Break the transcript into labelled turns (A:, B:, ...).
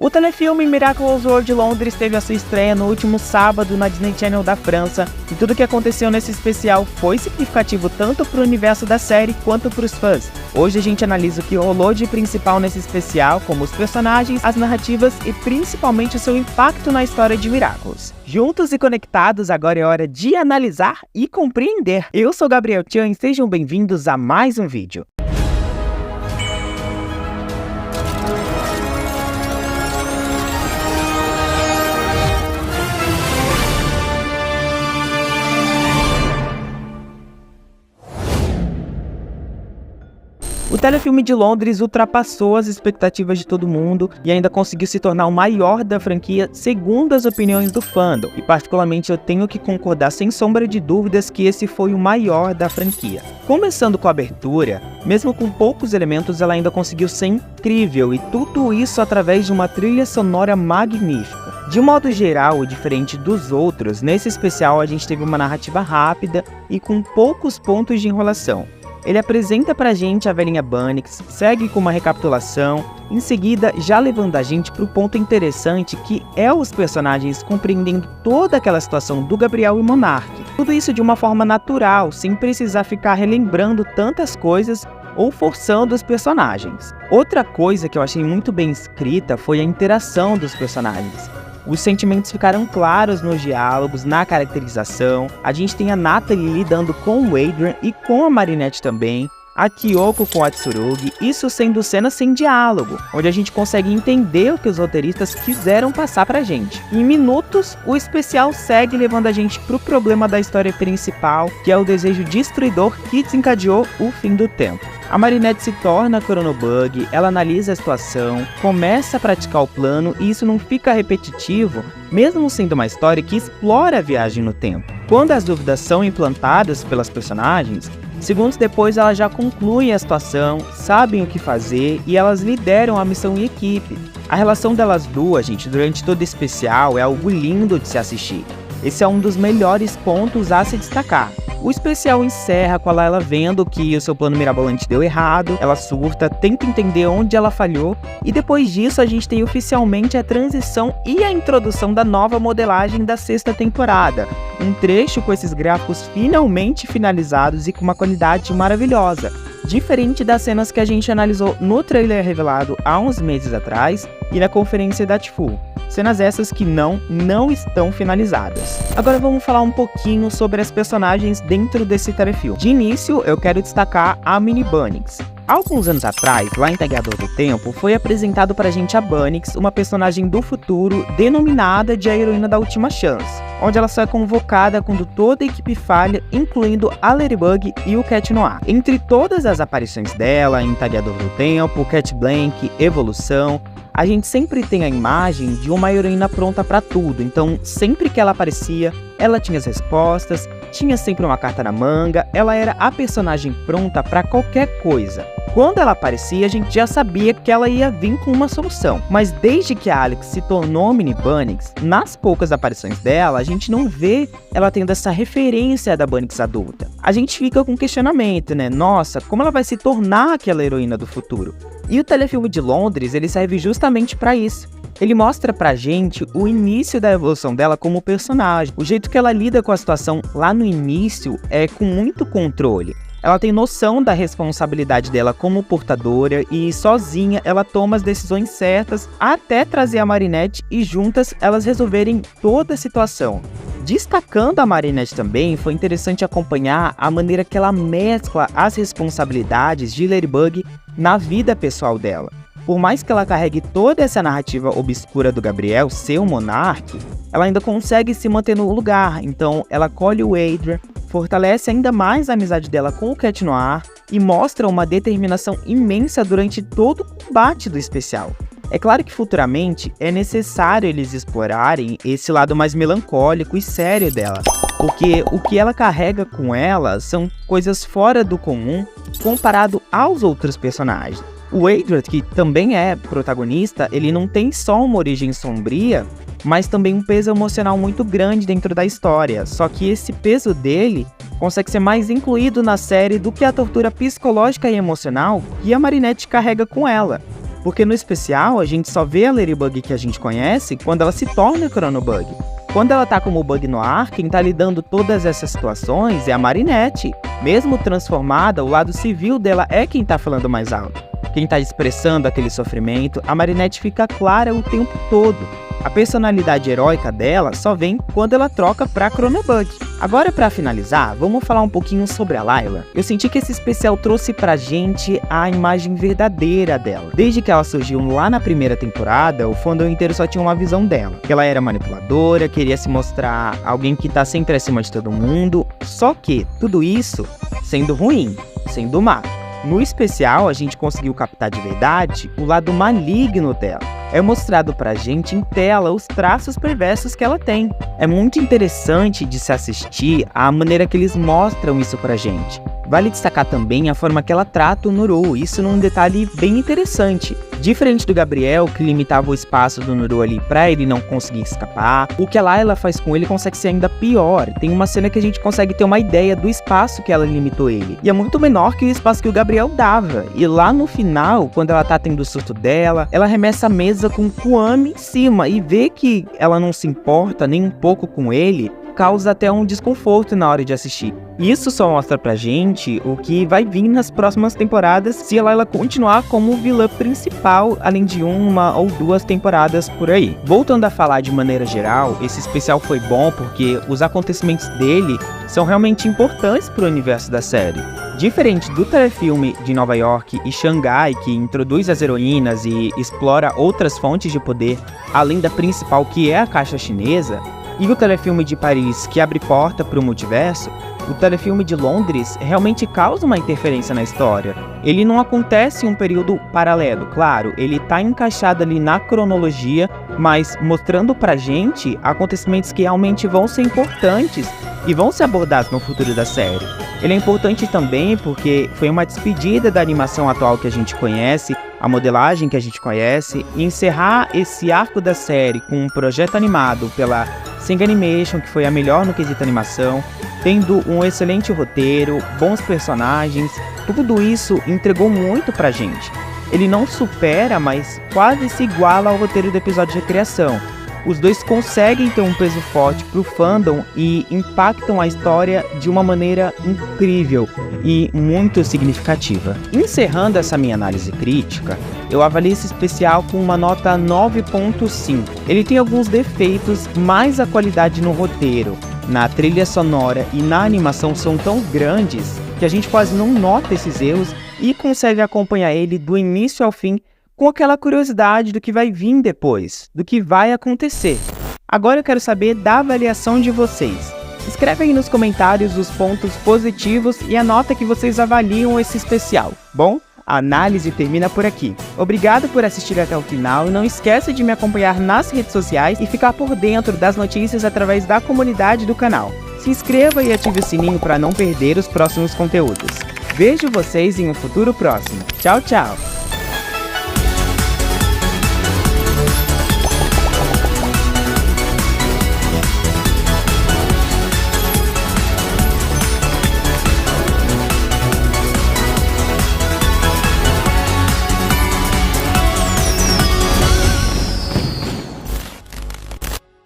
A: O telefilme Miraculous World Londres teve a sua estreia no último sábado na Disney Channel da França, e tudo o que aconteceu nesse especial foi significativo tanto para o universo da série quanto para os fãs. Hoje a gente analisa o que rolou de principal nesse especial, como os personagens, as narrativas e principalmente o seu impacto na história de Miraculous. Juntos e conectados, agora é hora de analisar e compreender. Eu sou Gabriel Tian e sejam bem-vindos a mais um vídeo. O telefilme de Londres ultrapassou as expectativas de todo mundo e ainda conseguiu se tornar o maior da franquia segundo as opiniões do fandom, e particularmente eu tenho que concordar sem sombra de dúvidas que esse foi o maior da franquia. Começando com a abertura, mesmo com poucos elementos ela ainda conseguiu ser incrível, e tudo isso através de uma trilha sonora magnífica. De um modo geral e diferente dos outros, nesse especial a gente teve uma narrativa rápida e com poucos pontos de enrolação. Ele apresenta pra gente a velhinha Bunnix, segue com uma recapitulação, em seguida já levando a gente pro ponto interessante que é os personagens compreendendo toda aquela situação do Gabriel e Monarch. Tudo isso de uma forma natural, sem precisar ficar relembrando tantas coisas ou forçando os personagens. Outra coisa que eu achei muito bem escrita foi a interação dos personagens. Os sentimentos ficaram claros nos diálogos, na caracterização. A gente tem a Natalie lidando com o Adrian e com a Marinette também, a Kyoko com a Tsurugi, isso sendo cenas sem diálogo, onde a gente consegue entender o que os roteiristas quiseram passar pra gente. Em minutos, o especial segue levando a gente pro problema da história principal, que é o desejo destruidor que desencadeou o fim do tempo. A Marinette se torna Chronobug, ela analisa a situação, começa a praticar o plano e isso não fica repetitivo, mesmo sendo uma história que explora a viagem no tempo. Quando as dúvidas são implantadas pelas personagens, segundos depois elas já concluem a situação, sabem o que fazer e elas lideram a missão em equipe. A relação delas duas, gente, durante todo o especial é algo lindo de se assistir. Esse é um dos melhores pontos a se destacar. O especial encerra com a Layla vendo que o seu plano mirabolante deu errado, ela surta, tenta entender onde ela falhou, e depois disso a gente tem oficialmente a transição e a introdução da nova modelagem da sexta temporada. Um trecho com esses gráficos finalmente finalizados e com uma qualidade maravilhosa, diferente das cenas que a gente analisou no trailer revelado há uns meses atrás e na conferência da Tfue. Cenas essas que não estão finalizadas. Agora vamos falar um pouquinho sobre as personagens dentro desse telefilme. De início, eu quero destacar a Mini Bunnix. Alguns anos atrás, lá em Tagueador do Tempo, foi apresentado pra gente a Bunnix, uma personagem do futuro denominada de a heroína da última chance, onde ela só é convocada quando toda a equipe falha, incluindo a Ladybug e o Cat Noir. Entre todas as aparições dela em Tagueador do Tempo, Cat Blank, Evolução, a gente sempre tem a imagem de uma heroína pronta pra tudo, então sempre que ela aparecia, ela tinha as respostas, tinha sempre uma carta na manga, ela era a personagem pronta pra qualquer coisa. Quando ela aparecia, a gente já sabia que ela ia vir com uma solução, mas desde que a Alex se tornou Mini Bunnix, nas poucas aparições dela, a gente não vê ela tendo essa referência da Bunnix adulta. A gente fica com questionamento, né? Nossa, como ela vai se tornar aquela heroína do futuro? E o telefilme de Londres, ele serve justamente pra isso. Ele mostra pra gente o início da evolução dela como personagem. O jeito que ela lida com a situação lá no início é com muito controle. Ela tem noção da responsabilidade dela como portadora e sozinha ela toma as decisões certas até trazer a Marinette e juntas elas resolverem toda a situação. Destacando a Marinette também, foi interessante acompanhar a maneira que ela mescla as responsabilidades de Ladybug na vida pessoal dela. Por mais que ela carregue toda essa narrativa obscura do Gabriel ser o Monarch, ela ainda consegue se manter no lugar, então ela acolhe o Adrian, fortalece ainda mais a amizade dela com o Cat Noir e mostra uma determinação imensa durante todo o combate do especial. É claro que futuramente é necessário eles explorarem esse lado mais melancólico e sério dela, porque o que ela carrega com ela são coisas fora do comum comparado aos outros personagens. O Adrian, que também é protagonista, ele não tem só uma origem sombria, mas também um peso emocional muito grande dentro da história, só que esse peso dele consegue ser mais incluído na série do que a tortura psicológica e emocional que a Marinette carrega com ela. porque no especial a gente só vê a Ladybug que a gente conhece quando ela se torna Chronobug. Quando ela tá como bug no ar, quem tá lidando todas essas situações é a Marinette. Mesmo transformada, o lado civil dela é quem tá falando mais alto. Quem tá expressando aquele sofrimento, a Marinette fica clara o tempo todo. A personalidade heróica dela só vem quando ela troca pra Chronobug. Agora, pra finalizar, vamos falar um pouquinho sobre a Layla. Eu senti que esse especial trouxe pra gente a imagem verdadeira dela. Desde que ela surgiu lá na primeira temporada, o fandom inteiro só tinha uma visão dela. Que ela era manipuladora, queria se mostrar alguém que tá sempre acima de todo mundo. Só que tudo isso sendo ruim, sendo má. No especial, a gente conseguiu captar de verdade o lado maligno dela. É mostrado pra gente em tela os traços perversos que ela tem. É muito interessante de se assistir a maneira que eles mostram isso pra gente. Vale destacar também a forma que ela trata o Nuru, isso num detalhe bem interessante. Diferente do Gabriel, que limitava o espaço do Nuru ali pra ele não conseguir escapar, o que a Layla faz com ele consegue ser ainda pior. Tem uma cena que a gente consegue ter uma ideia do espaço que ela limitou ele. E é muito menor que o espaço que o Gabriel dava. E lá no final, quando ela tá tendo o surto dela, ela arremessa a mesa com o Kwame em cima e vê que ela não se importa nem um pouco com ele, causa até um desconforto na hora de assistir. Isso só mostra pra gente o que vai vir nas próximas temporadas se a Layla continuar como vilã principal, além de uma ou duas temporadas por aí. Voltando a falar de maneira geral, esse especial foi bom porque os acontecimentos dele são realmente importantes pro universo da série. Diferente do telefilme de Nova York e Xangai, que introduz as heroínas e explora outras fontes de poder, além da principal que é a caixa chinesa, e o telefilme de Paris, que abre porta para o multiverso, o telefilme de Londres realmente causa uma interferência na história. Ele não acontece em um período paralelo, claro, ele está encaixado ali na cronologia, mas mostrando pra gente acontecimentos que realmente vão ser importantes e vão ser abordados no futuro da série. Ele é importante também porque foi uma despedida da animação atual que a gente conhece, a modelagem que a gente conhece, e encerrar esse arco da série com um projeto animado pela Sing Animation, que foi a melhor no quesito animação, tendo um excelente roteiro, bons personagens, tudo isso entregou muito pra gente. Ele não supera, mas quase se iguala ao roteiro do episódio de Recriação. Os dois conseguem ter um peso forte pro fandom e impactam a história de uma maneira incrível e muito significativa. Encerrando essa minha análise crítica, eu avalio esse especial com uma nota 9.5. Ele tem alguns defeitos, mas a qualidade no roteiro, na trilha sonora e na animação são tão grandes que a gente quase não nota esses erros e consegue acompanhar ele do início ao fim com aquela curiosidade do que vai vir depois, do que vai acontecer. Agora eu quero saber da avaliação de vocês. Escreve aí nos comentários os pontos positivos e a nota que vocês avaliam esse especial. Bom, a análise termina por aqui. Obrigado por assistir até o final e não esqueça de me acompanhar nas redes sociais e ficar por dentro das notícias através da comunidade do canal. Se inscreva e ative o sininho para não perder os próximos conteúdos. Vejo vocês em um futuro próximo. Tchau, tchau!